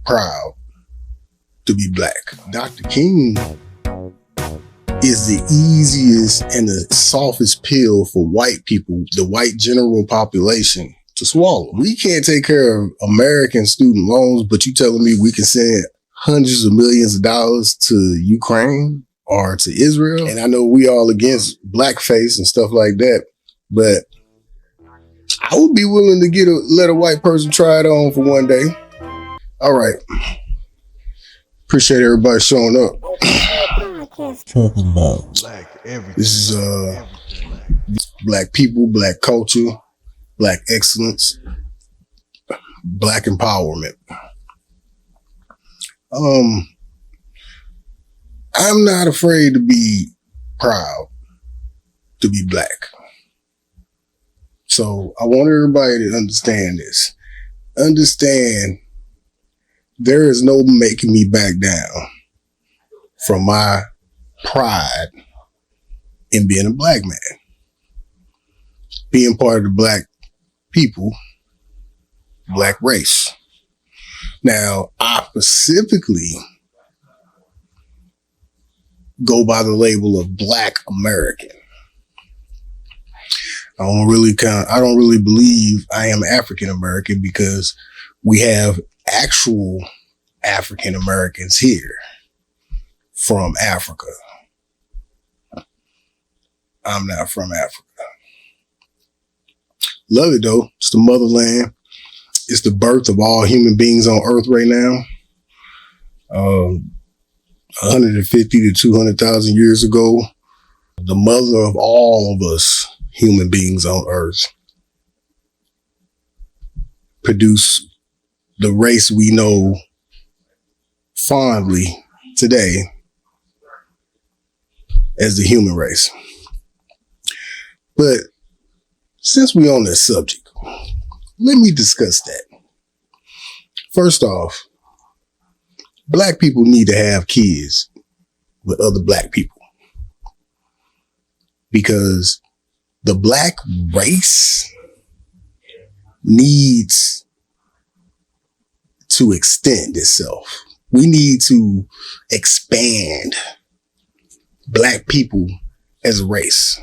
proud to be black. Dr. King is the easiest and the softest pill for white people, the white general population, to swallow. We can't take care of American student loans, but you telling me we can send hundreds of millions of dollars to Ukraine or to Israel? And I know we all against BlackFACE and stuff like that, but I would be willing to let a white person try it on for one day. All right. Appreciate everybody showing up. Talking about black everything. This is black people, black culture, black excellence, black empowerment. I'm not afraid to be proud to be black. So I want everybody to understand this. Understand there is no making me back down from my pride in being a black man. Being part of the black people, black race. Now, I specifically go by the label of Black American. I don't really believe I am African American because we have actual African Americans here from Africa. I'm not from Africa. Love it though. It's the motherland. It's the birth of all human beings on earth right now. 150 to 200,000 years ago, the mother of all of us human beings on earth produced the race we know fondly today as the human race. But since we're on this subject, let me discuss that. First off, black people need to have kids with other black people because the black race needs to extend itself. We need to expand black people as a race.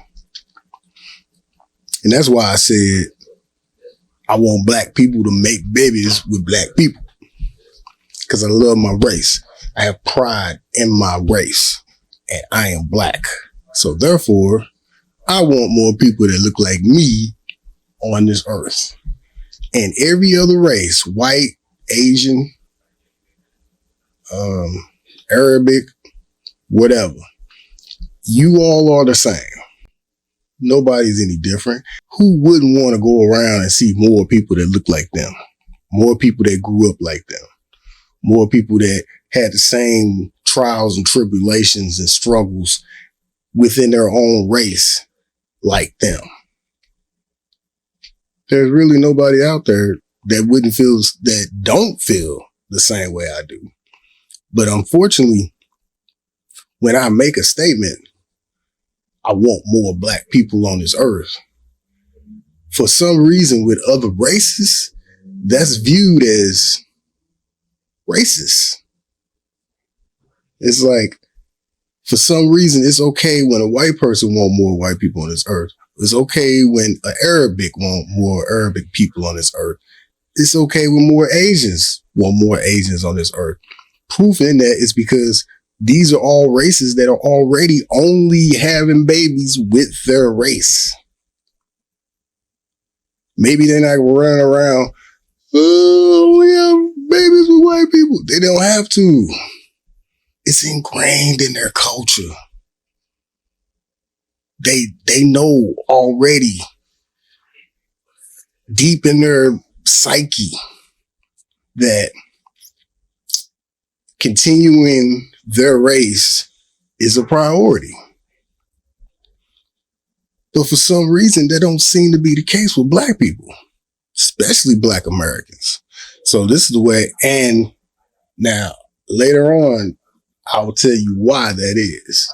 And that's why I said I want black people to make babies with black people because I love my race. I have pride in my race and I am black. So therefore, I want more people that look like me on this earth. And every other race, white, Asian, Arabic, whatever, you all are the same. Nobody's any different. Who wouldn't want to go around and see more people that look like them? More people that grew up like them? More people that had the same trials and tribulations and struggles within their own race like them? There's really nobody out there that don't feel the same way I do. But unfortunately, when I make a statement, I want more black people on this earth. For some reason, with other races, that's viewed as racist. It's like, for some reason, it's okay when a white person want more white people on this earth. It's okay when an Arabic want more Arabic people on this earth. It's okay when more Asians want more Asians on this earth. Proof in that is because these are all races that are already only having babies with their race. Maybe they're not running around, oh, we have babies with white people. They don't have to. It's ingrained in their culture. They know already deep in their psyche that continuing their race is a priority. But for some reason, that don't seem to be the case with black people, especially black Americans. So this is the way, and now later on, I will tell you why that is.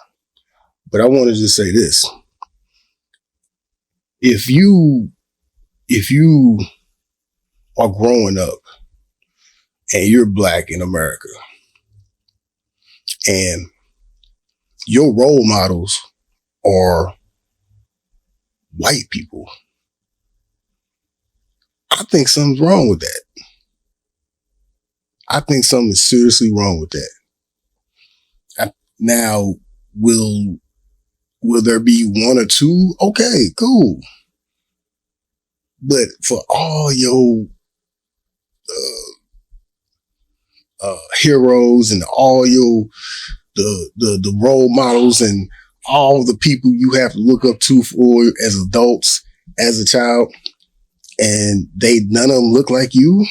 But I want to just say this. If you are growing up and you're black in America, and your role models are white people, I think something's wrong with that. I think something is seriously wrong with that. Now, will there be one or two? Okay, cool. But for all your heroes and all your the role models and all the people you have to look up to for as adults, as a child, and none of them look like you,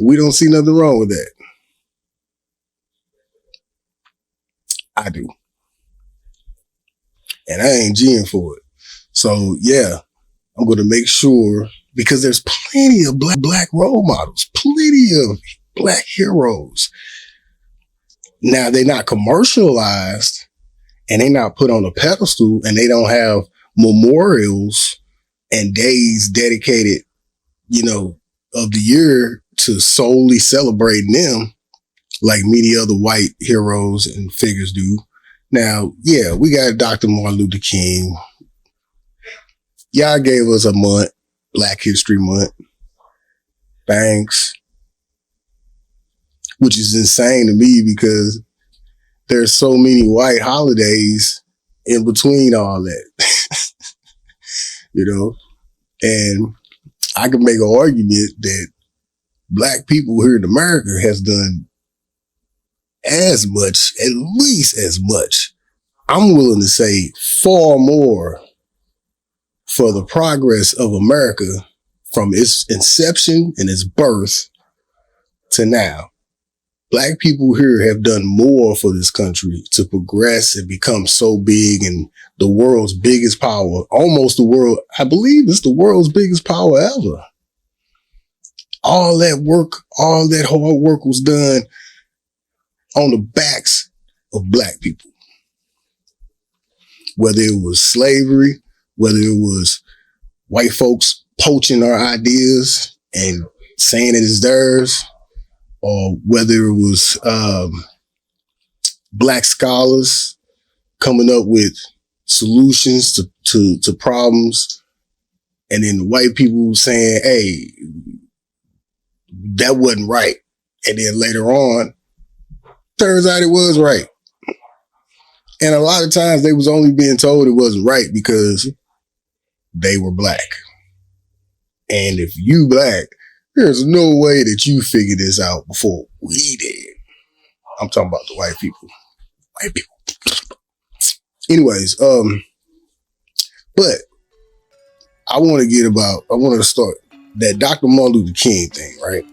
we don't see nothing wrong with that. I do. And I ain't G'ing for it. So yeah, I'm going to make sure, because there's plenty of black role models, plenty of black heroes. Now, they're not commercialized and they're not put on a pedestal, and they don't have memorials and days dedicated, of the year to solely celebrating them like many other white heroes and figures do. Now, yeah, we got Dr. Martin Luther King. Y'all gave us a month, Black History Month. Thanks. Which is insane to me because there's so many white holidays in between all that. And I can make an argument that black people here in America has done as much, at least as much. I'm willing to say far more for the progress of America from its inception and its birth to now. Black people here have done more for this country to progress and become so big and the world's biggest power, almost the world. I believe it's the world's biggest power ever. All that work, all that hard work was done on the backs of black people. Whether it was slavery, whether it was white folks poaching our ideas and saying it is theirs, or whether it was black scholars coming up with solutions to problems, and then white people saying, hey, that wasn't right. And then later on, turns out it was right. And a lot of times they was only being told it wasn't right because they were black. And if you black, there's no way that you figured this out before we did. I'm talking about the white people. White people. Anyways, but I want to start that Dr. Martin Luther King thing, right?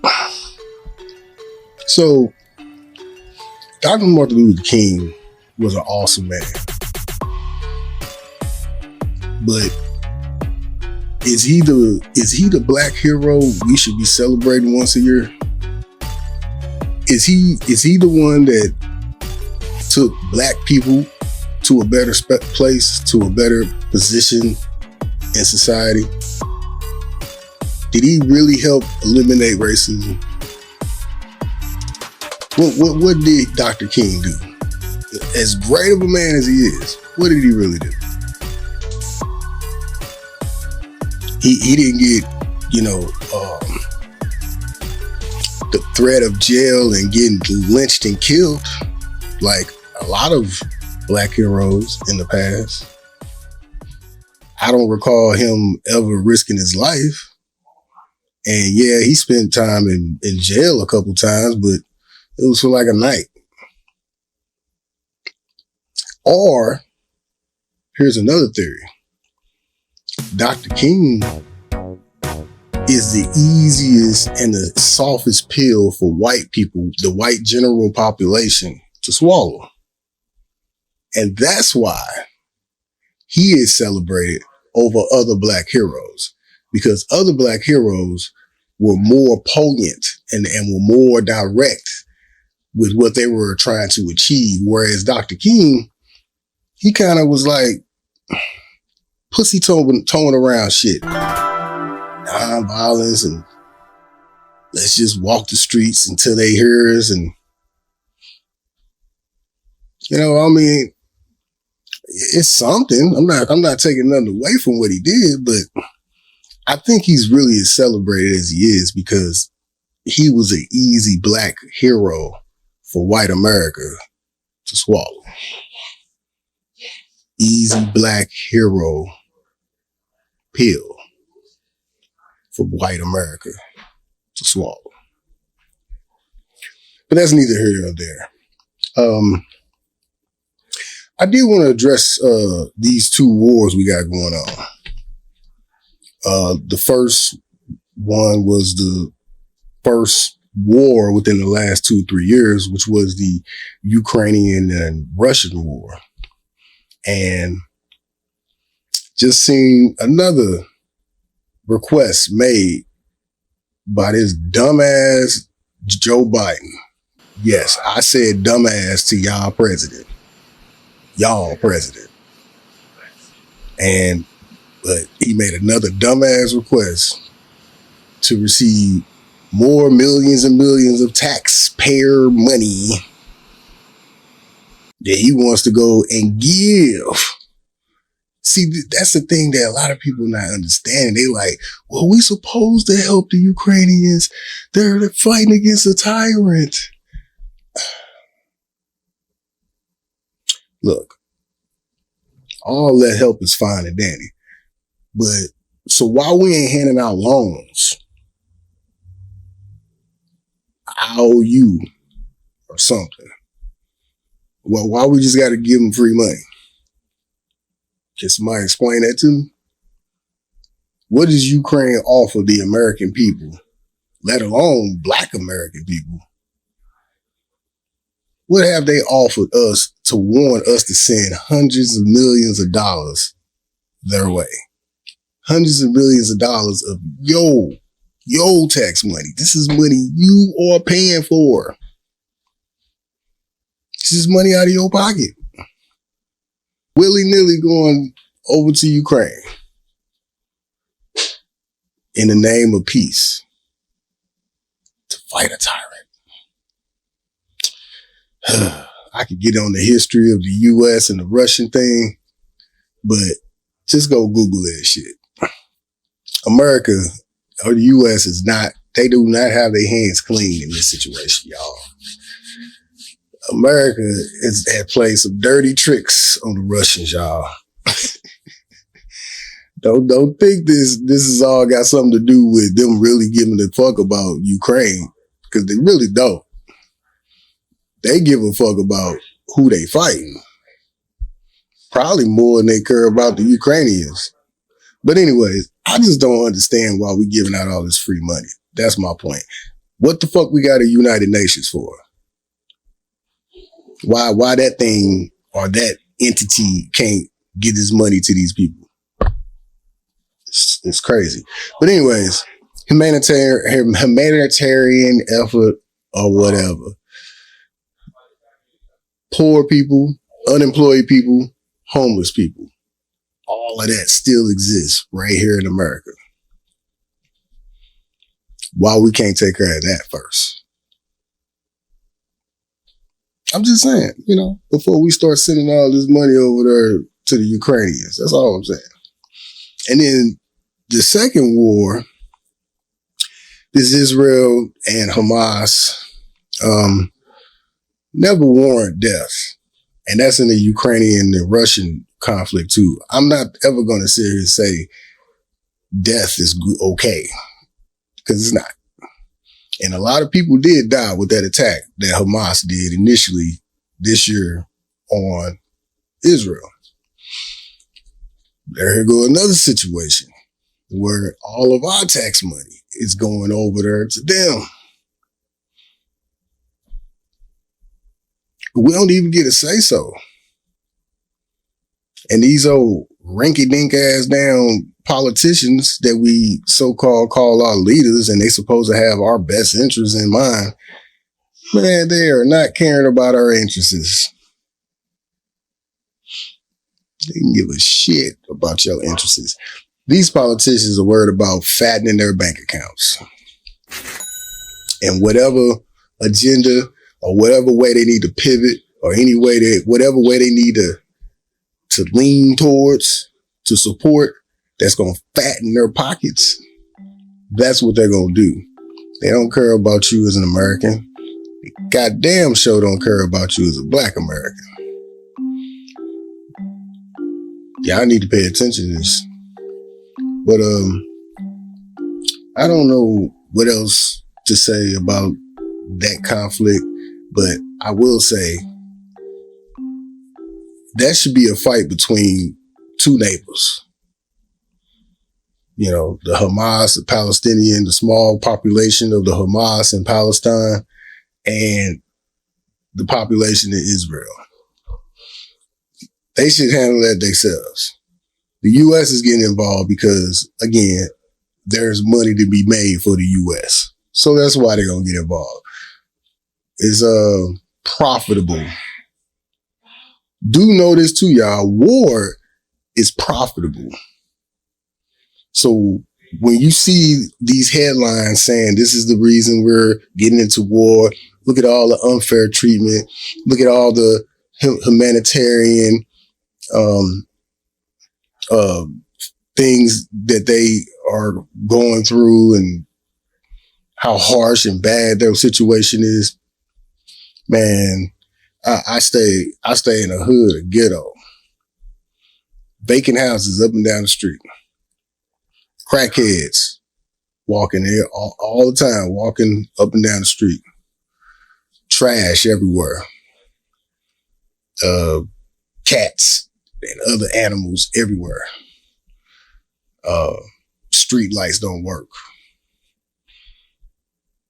So, Dr. Martin Luther King was an awesome man. But is he the black hero we should be celebrating once a year? Is he the one that took black people to a better place, to a better position in society? Did he really help eliminate racism? What did Dr. King do? As great of a man as he is, what did he really do? He didn't get, the threat of jail and getting lynched and killed like a lot of black heroes in the past. I don't recall him ever risking his life. And yeah, he spent time in jail a couple times, but it was for like a night. Or, here's another theory. Dr. King is the easiest and the softest pill for white people, the white general population, to swallow. And that's why he is celebrated over other black heroes, because other black heroes were more poignant and were more direct with what they were trying to achieve. Whereas Dr. King, he kind of was like pussy towing around shit. Non-violence and let's just walk the streets until they hear us. And, I mean, it's something. I'm not taking nothing away from what he did, but I think he's really as celebrated as he is because he was an easy black hero for white America to swallow. Easy black hero pill for white America to swallow. But that's neither here nor there. I did want to address these two wars we got going on. The first one was the first war within the last 2-3 years, which was the Ukrainian and Russian war. And just seen another request made by this dumbass Joe Biden. Yes, I said dumbass to y'all president. But he made another dumbass request to receive more millions and millions of taxpayer money that he wants to go and give. See, that's the thing that a lot of people not understanding. They like, well, we supposed to help the Ukrainians. They're fighting against a tyrant. Look, all that help is fine and dandy. But so why we ain't handing out loans, I owe you or something. Well, why we just got to give them free money? Can somebody explain that to me? What does Ukraine offer the American people, let alone black American people? What have they offered us to warn us to send hundreds of millions of dollars their way? Hundreds of millions of dollars of yo tax money. This is money you are paying for. This is money out of your pocket. Willy-nilly going over to Ukraine in the name of peace to fight a tyrant. I could get on the history of the U.S. and the Russian thing, but just go Google that shit. America or the U.S. they do not have their hands clean in this situation, y'all. America had played some dirty tricks on the Russians, y'all. Don't think this has all got something to do with them really giving a fuck about Ukraine, because they really don't. They give a fuck about who they fighting. Probably more than they care about the Ukrainians. But anyways, I just don't understand why we giving out all this free money. That's my point. What the fuck we got a United Nations for? Why that thing or that entity can't get this money to these people? It's crazy. But anyways, humanitarian effort or whatever. Poor people, unemployed people, homeless people. All of that still exists right here in America. Why we can't take care of that first? I'm just saying, before we start sending all this money over there to the Ukrainians. That's all I'm saying. And then the second war, this Israel and Hamas, never warrant death. And that's in the Ukrainian and Russian conflict too. I'm not ever going to sit here and say death is okay, because it's not. And a lot of people did die with that attack that Hamas did initially this year on Israel. There go another situation where all of our tax money is going over there to them. We don't even get a say so. And these old rinky-dink ass down politicians that we so-called call our leaders, and they supposed to have our best interests in mind, man, they are not caring about our interests. They can give a shit about your interests. These politicians are worried about fattening their bank accounts. and whatever agenda or whatever way they need to pivot or whatever way they need to lean towards to support that's going to fatten their pockets, that's what they're going to do. They don't care about you as an American. They goddamn sure don't care about you as a Black American. Y'all need to pay attention to this. But I don't know what else to say about that conflict, but I will say that should be a fight between two neighbors. You know, the Hamas, the Palestinian, the small population of the Hamas in Palestine, and the population in Israel. They should handle that themselves. The U.S. is getting involved because, again, there's money to be made for the U.S. So that's why they're going to get involved. It's profitable. Do know this too, y'all. War is profitable. So when you see these headlines saying this is the reason we're getting into war, look at all the unfair treatment, look at all the humanitarian things that they are going through and how harsh and bad their situation is. Man, I stay in a hood, a ghetto. Vacant houses up and down the street. Crackheads walking there all the time, walking up and down the street. Trash everywhere. Cats and other animals everywhere. Street lights don't work.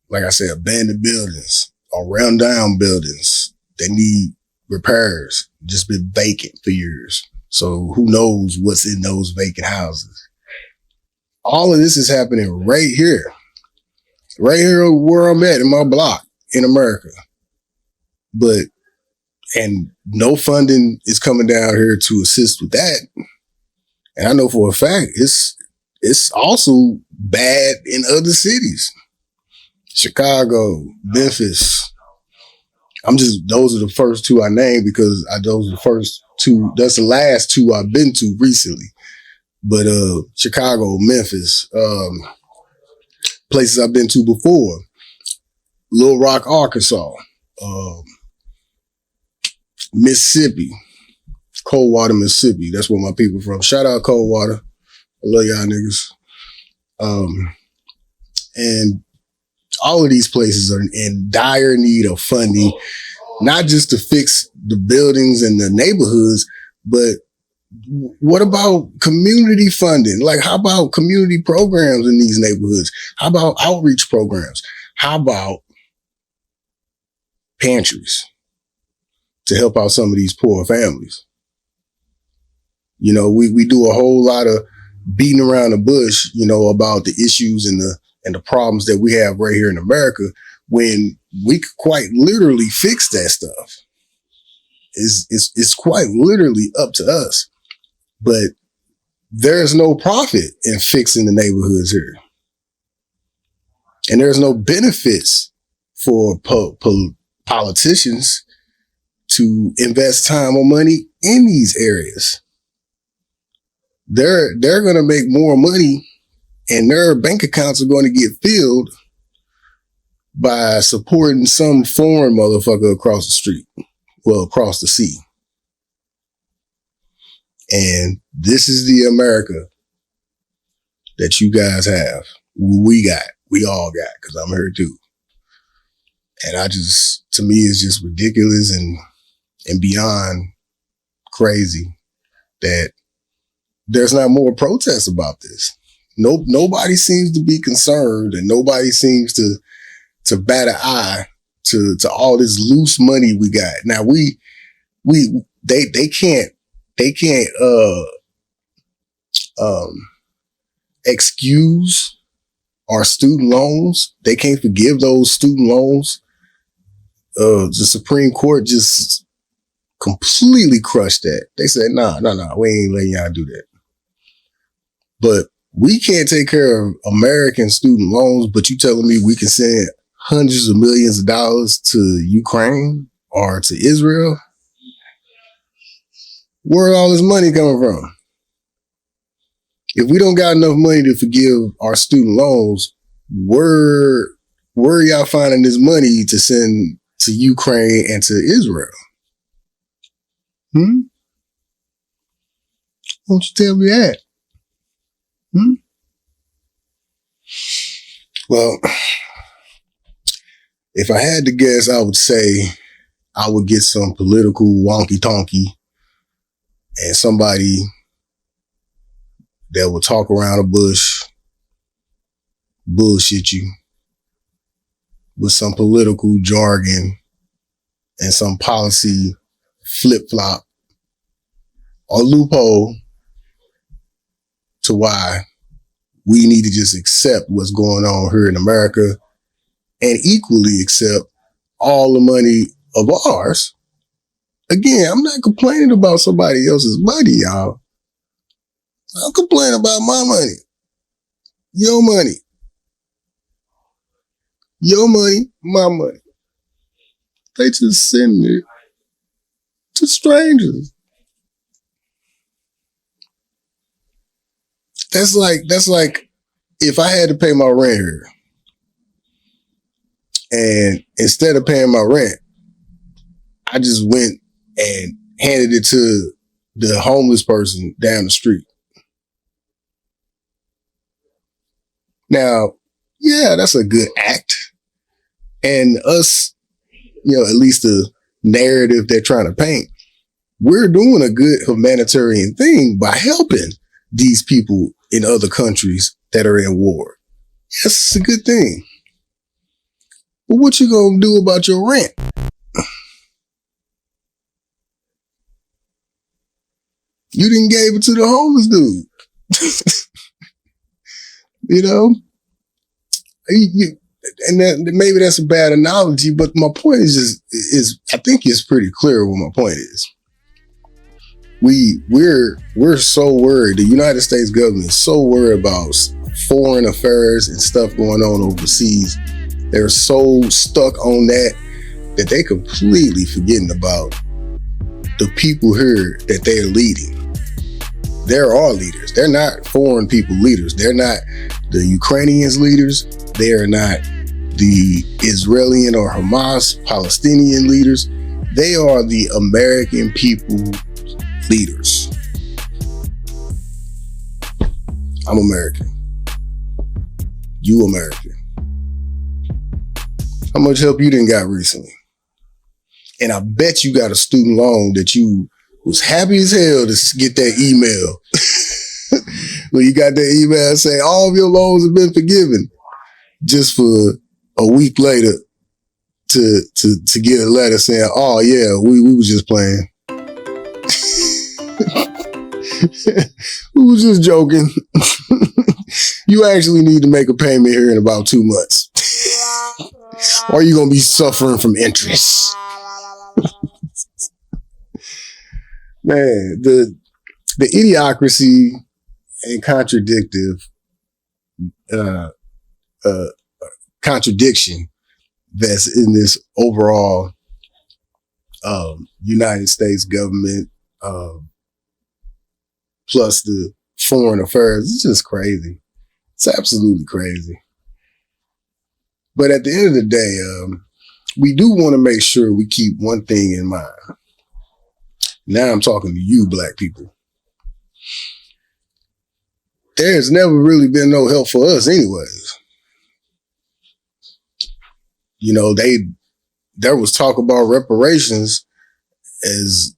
Like I said, abandoned buildings or run down buildings that need repairs, just been vacant for years. So who knows what's in those vacant houses? All of this is happening right here where I'm at in my block in America. And no funding is coming down here to assist with that. And I know for a fact it's also bad in other cities. Chicago, Memphis. Those are the first two I named because those are the first two. That's the last two I've been to recently. But Chicago, Memphis, places I've been to before. Little Rock, Arkansas, Mississippi, Coldwater, Mississippi. That's where my people from. Shout out Coldwater. I love y'all niggas. And all of these places are in dire need of funding, not just to fix the buildings and the neighborhoods, but what about community funding? Like, how about community programs in these neighborhoods? How about outreach programs? How about pantries to help out some of these poor families? You know, we do a whole lot of beating around the bush, you know, about the issues and the problems that we have right here in America when we could quite literally fix that stuff. It's quite literally up to us. But there's no profit in fixing the neighborhoods here. And there's no benefits for politicians to invest time or money in these areas. They're going to make more money and their bank accounts are going to get filled by supporting some foreign motherfucker across the street. Well, across the sea. And this is the America that you guys have. We all got, because I'm here too. And to me, it's just ridiculous and beyond crazy that there's not more protests about this. Nobody seems to be concerned and nobody seems to bat an eye to all this loose money we got. Now they can't excuse our student loans. They can't forgive those student loans. The Supreme Court just completely crushed that. They said, nah, we ain't letting y'all do that. But we can't take care of American student loans, but you telling me we can send hundreds of millions of dollars to Ukraine or to Israel, where all this money coming from? If we don't got enough money to forgive our student loans, where are y'all finding this money to send to Ukraine and to Israel? Won't you tell me that? Well, if I had to guess, I would say I would get some political wonky-tonky and somebody that will talk around the bush, bullshit you with some political jargon and some policy flip-flop or loophole to why we need to just accept what's going on here in America and equally accept all the money of ours. Again, I'm not complaining about somebody else's money, y'all. I'm complaining about my money. Your money. Your money, my money. They just send it to strangers. That's like if I had to pay my rent here, and instead of paying my rent, I just went and handed it to the homeless person down the street. Now, yeah, that's a good act. And us, at least the narrative they're trying to paint, we're doing a good humanitarian thing by helping these people in other countries that are in war. Yes, it's a good thing. But what you gonna do about your rent? You didn't give it to the homeless dude. And maybe that's a bad analogy, but my point is I think it's pretty clear what my point is. We're so worried. The United States government is so worried about foreign affairs and stuff going on overseas. They're so stuck on that they completely forgetting about the people here that they're leading. They're our leaders. They're not foreign people leaders. They're not the Ukrainians leaders. They are not the Israeli or Hamas Palestinian leaders. They are the American people leaders. I'm American. You American. How much help you done got recently? And I bet you got a student loan that you was happy as hell to get that email. When you got that email saying all of your loans have been forgiven, just for a week later to get a letter saying, oh yeah, we was just playing. We was just joking. You actually need to make a payment here in about 2 months. Or you're going to be suffering from interest. Man, the idiocracy and contradiction that's in this overall United States government, plus the foreign affairs, it's just crazy. It's absolutely crazy. But at the end of the day, we do want to make sure we keep one thing in mind. Now I'm talking to you, black people. There's never really been no help for us anyways. There was talk about reparations as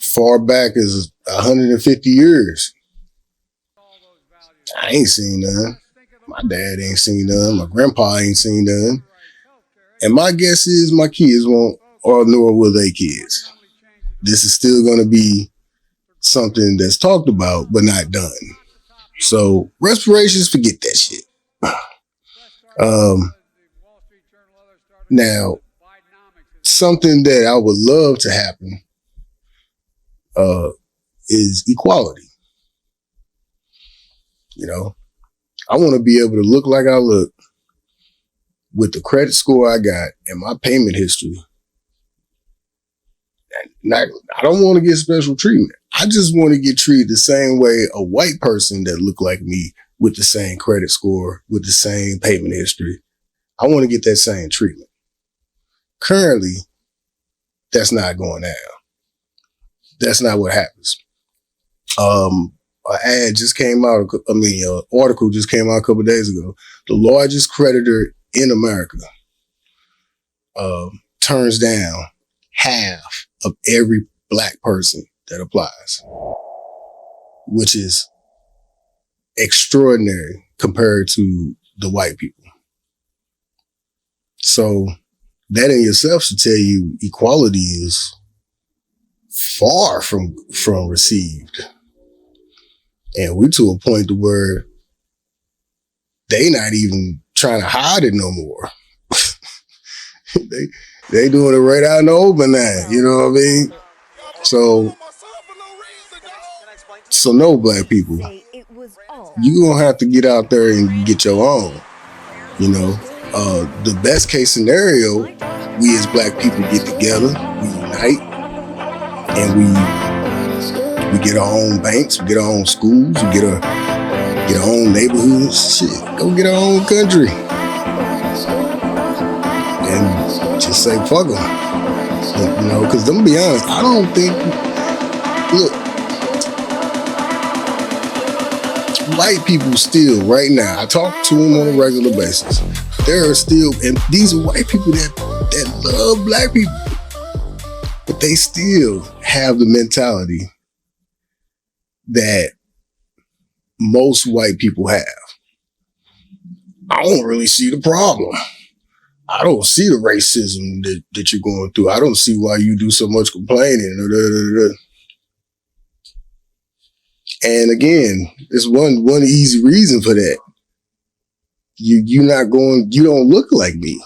far back as 150 years. I ain't seen none. My dad ain't seen none. My grandpa ain't seen none. And my guess is my kids won't, or nor will they kids. This is still going to be something that's talked about, but not done. So reparations, forget that shit. Now, something that I would love to happen is equality. I want to be able to look like I look, with the credit score I got and my payment history, I don't want to get special treatment. I just want to get treated the same way a white person that look like me with the same credit score, with the same payment history. I want to get that same treatment. Currently, that's not going down. That's not what happens. An ad just came out. An article just came out a couple of days ago. The largest creditor in America turns down half of every black person that applies, which is extraordinary compared to the white people. So that in itself should tell you equality is far from received. And we're to a point to where they not even trying to hide it no more. They doing it right out in the open now, you know what I mean? So no, black people, you gonna have to get out there and get your own, you know? The best case scenario, we as black people get together, we unite, and we get our own banks, we get our own schools, we get our own neighborhoods, shit, go get our own country. And just say fuck them, you know, because I'm gonna be honest, I don't think, look, white people still, right now, I talk to them on a regular basis. There are still, and these are white people that love black people, but they still have the mentality that most white people have. I don't really see the problem. I don't see the racism that you're going through. I don't see why you do so much complaining. And again, there's one easy reason for that. You don't look like me.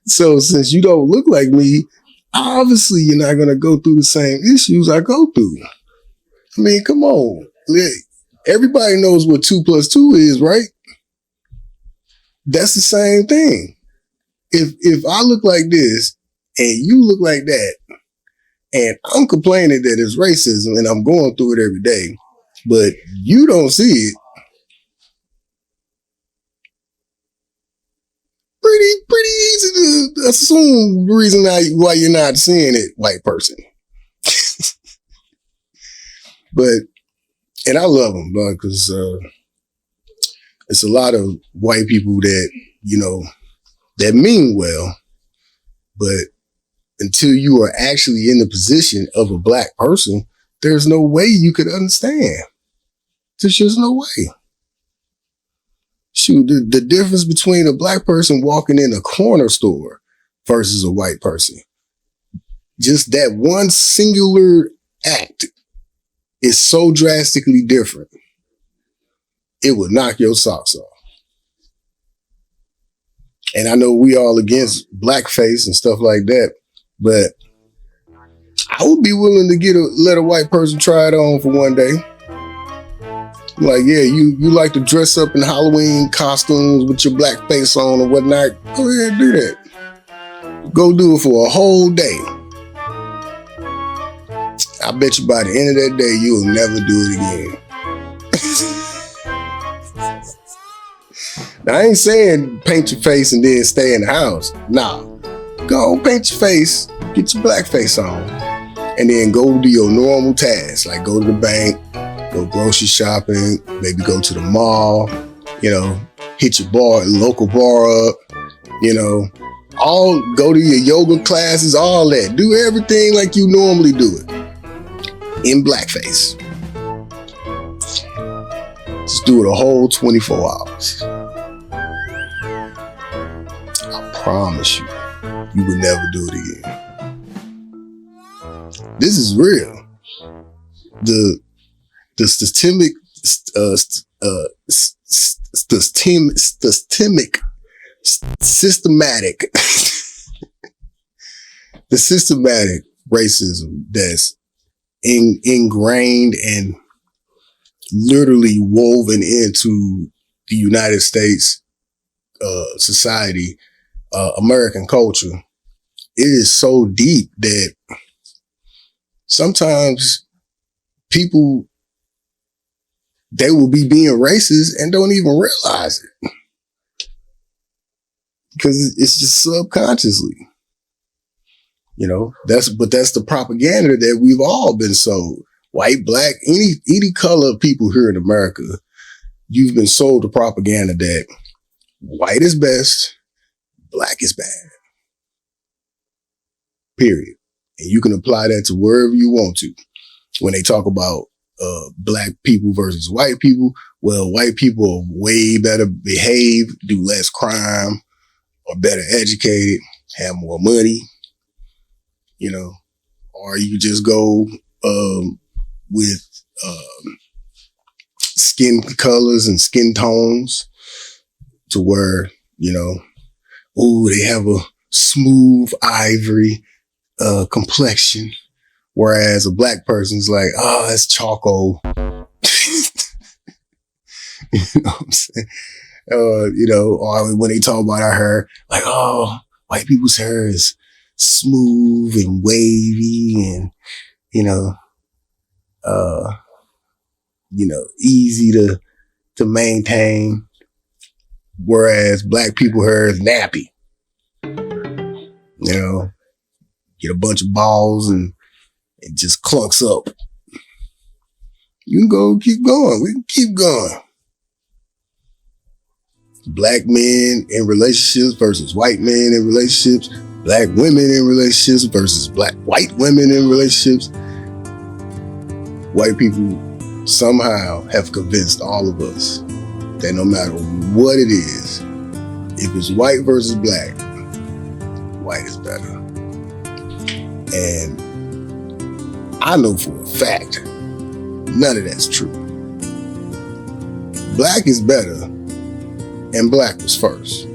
So since you don't look like me, obviously you're not going to go through the same issues I go through. I mean, come on. Everybody knows what 2 + 2 is, right? That's the same thing. If I look like this and you look like that, and I'm complaining that it's racism and I'm going through it every day, but you don't see it, pretty easy to assume the reason why you're not seeing it, white person. And I love them, because it's a lot of white people that, you know, that mean well, but until you are actually in the position of a black person, there's no way you could understand. There's just no way. Shoot, the difference between a black person walking in a corner store versus a white person, just that one singular act is so drastically different. It would knock your socks off. And I know we all against BlackFACE and stuff like that, but I would be willing to let a white person try it on for one day. Like, yeah, you like to dress up in Halloween costumes with your black face on or whatnot. Go ahead and do that. Go do it for a whole day. I bet you by the end of that day, you'll never do it again. Now, I ain't saying paint your face and then stay in the house. Nah. Go paint your face, get your black face on, and then go do your normal tasks, like go to the bank, go grocery shopping, maybe go to the mall, you know, hit your local bar up, you know, go to your yoga classes, all that. Do everything like you normally do it in blackface. Just do it a whole 24 hours. I promise you would never do it again. This is real. The systemic racism that's ingrained and literally woven into the United States society, American culture, it is so deep that sometimes people, they will be being racist and don't even realize it because it's just subconsciously, that's the propaganda that we've all been sold. White, black, any color of people here in America, you've been sold the propaganda that white is best, black is bad. Period. And you can apply that to wherever you want to. When they talk about black people versus white people, well, white people are way better behaved, do less crime, are better educated, have more money, or you just go with skin colors and skin tones to where, they have a smooth ivory complexion, whereas a black person's like, oh, that's charcoal. You know what I'm saying? Or when they talk about our hair, like, oh, white people's hair is smooth and wavy and, easy to maintain. Whereas black people hair is nappy. Get a bunch of balls and it just clunks up. You can keep going. We can keep going. Black men in relationships versus white men in relationships. Black women in relationships versus white women in relationships. White people somehow have convinced all of us that no matter what it is, if it's white versus black, white is better. And I know for a fact, none of that's true. Black is better, and black was first.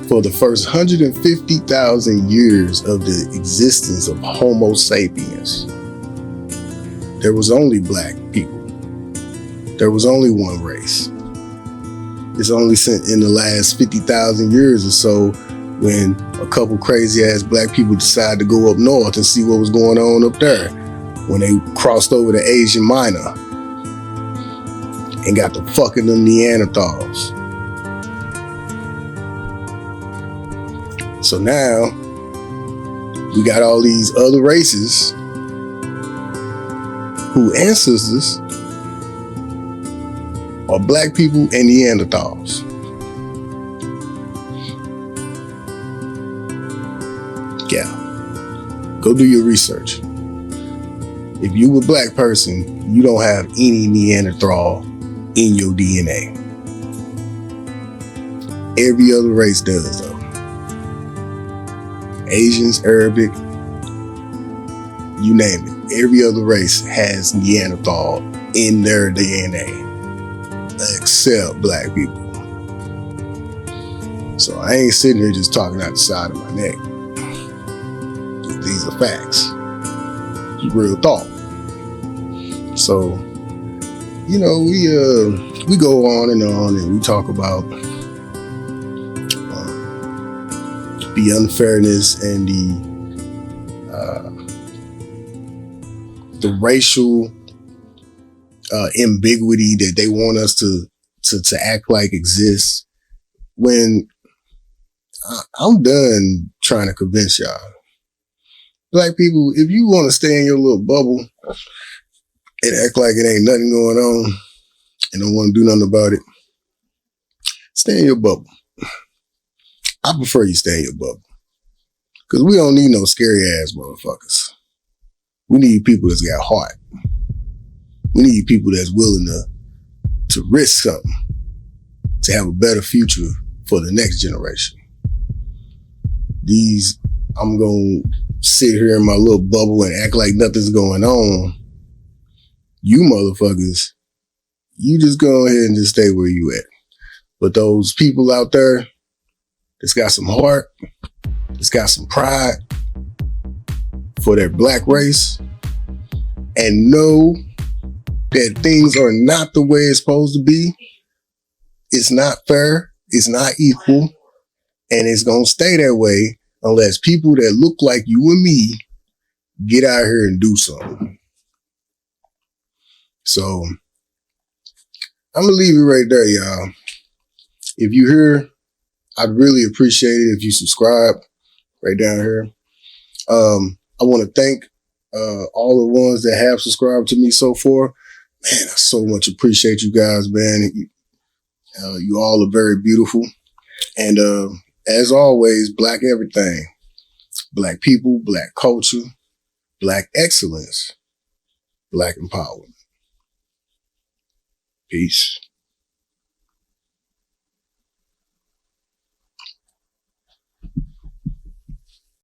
For the first 150,000 years of the existence of Homo sapiens, there was only black people. There was only one race. It's only in the last 50,000 years or so when a couple crazy ass black people decided to go up north and see what was going on up there, when they crossed over the Asian Minor and got to fucking them Neanderthals. So now we got all these other races whose ancestors are black people and Neanderthals. Yeah. Go do your research. If you a black person, you don't have any Neanderthal in your DNA. Every other race does, though. Asians, Arabic, you name it. Every other race has Neanderthal in their DNA, except black people. So I ain't sitting here just talking out the side of my neck. These are facts. It's real thought. So, we go on and we talk about the unfairness and the racial ambiguity that they want us to act like exists. When I'm done trying to convince y'all. Black people, if you want to stay in your little bubble and act like it ain't nothing going on and don't want to do nothing about it, stay in your bubble. I prefer you stay in your bubble. Because we don't need no scary ass motherfuckers. We need people that's got heart. We need people that's willing to risk something to have a better future for the next generation. I'm going to sit here in my little bubble and act like nothing's going on. You motherfuckers, you just go ahead and just stay where you at. But those people out there that's got some heart, that's got some pride for their black race, and know that things are not the way it's supposed to be, it's not fair, It's not equal, and it's going to stay that way unless people that look like you and me get out here and do something. So I'm going to leave it right there, y'all. If you're here, I'd really appreciate it if you subscribe right down here. I want to thank all the ones that have subscribed to me so far. Man, I so much appreciate you guys, man. You all are very beautiful. And as always, Black everything. Black people, Black culture, Black excellence, Black empowerment. Peace.